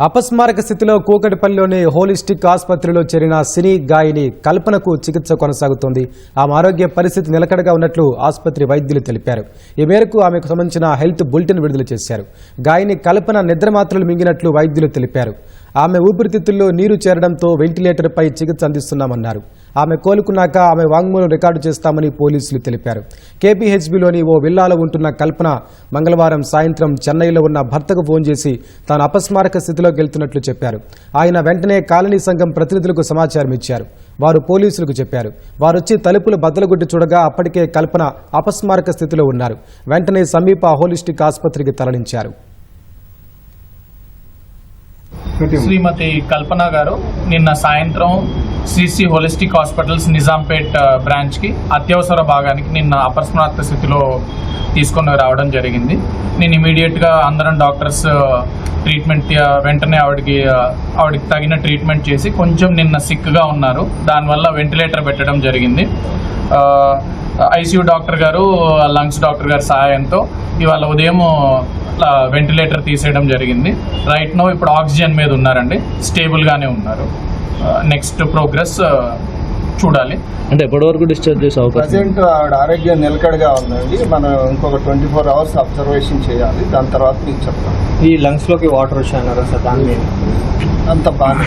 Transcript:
అపస్మారక స్థితిలో కూకటిపల్లిలోని హోలిస్టిక్ ఆసుపత్రిలో చేరిన సినీ గాయని కల్పనకు చికిత్స కొనసాగుతోంది. ఆమె ఆరోగ్య పరిస్థితి నిలకడగా ఉన్నట్లు ఆసుపత్రి వైద్యులు తెలిపారు. ఈ మేరకు ఆమెకు సంబంధించిన హెల్త్ బులెటిన్ విడుదల చేశారు. గాయని కల్పన నిద్రమాత్రలు మింగినట్లు వైద్యులు తెలిపారు. ఆమె ఊపిరితిత్తుల్లో నీరు చేరడంతో వెంటిలేటర్పై చికిత్స అందిస్తున్నామన్నారు. ఆమె కోలుకున్నాక ఆమె వాంగ్మూలం రికార్డు చేస్తామని పోలీసులు తెలిపారు. కేపీహెచ్బీలోని ఓ విల్లాలో ఉంటున్న కల్పన మంగళవారం సాయంత్రం చెన్నైలో ఉన్న భర్తకు ఫోన్ చేసి తాను అపస్మారక స్థితిలోకి వెళ్తున్నట్లు చెప్పారు. ఆయన వెంటనే కాలనీ సంఘం ప్రతినిధులకు సమాచారం ఇచ్చారు. వారు పోలీసులకు చెప్పారు. వారొచ్చి తలుపులు బద్దలుగొట్టి చూడగా అప్పటికే కల్పన అపస్మారక స్థితిలో ఉన్నారు. వెంటనే సమీప హోలిస్టిక్ ఆసుపత్రికి తరలించారు. శ్రీమతి కల్పన గారు నిన్న సాయంత్రం సిసి హోలిస్టిక్ హాస్పిటల్స్ నిజాంపేట్ బ్రాంచ్కి అత్యవసర భాగానికి నిన్న అపస్మారక స్థితిలో తీసుకొని రావడం జరిగింది. నేను ఇమీడియట్గా అందరం డాక్టర్స్ ట్రీట్మెంట్ వెంటనే ఆవిడకి తగిన ట్రీట్మెంట్ చేసి కొంచెం నిన్న సిక్గా ఉన్నారు. దానివల్ల వెంటిలేటర్ పెట్టడం జరిగింది. ఐసీయూ డాక్టర్ గారు లంగ్స్ డాక్టర్ గారి సహాయంతో ఇవాళ ఉదయం వెంటిలేటర్ తీసేయడం జరిగింది. రైట్ నో ఇప్పుడు ఆక్సిజన్ మీద ఉన్నారండి, స్టేబుల్గానే ఉన్నారు. నెక్స్ట్ ప్రోగ్రెస్ చూడాలి. అంటే ఎప్పటి వరకు డిశ్చార్జ్ చేసే అవకాశం? ప్రజెంట్ ఆవిడ ఆరోగ్యం నిలకడగా ఉందండి. మనం ఇంకొక 24 hours అబ్జర్వేషన్ చేయాలి. దాని తర్వాత మీకు చెప్తాం. ఈ లంగ్స్ లోకి వాటర్ వచ్చాయన్నారు సార్, దాని మీద అంత బాగా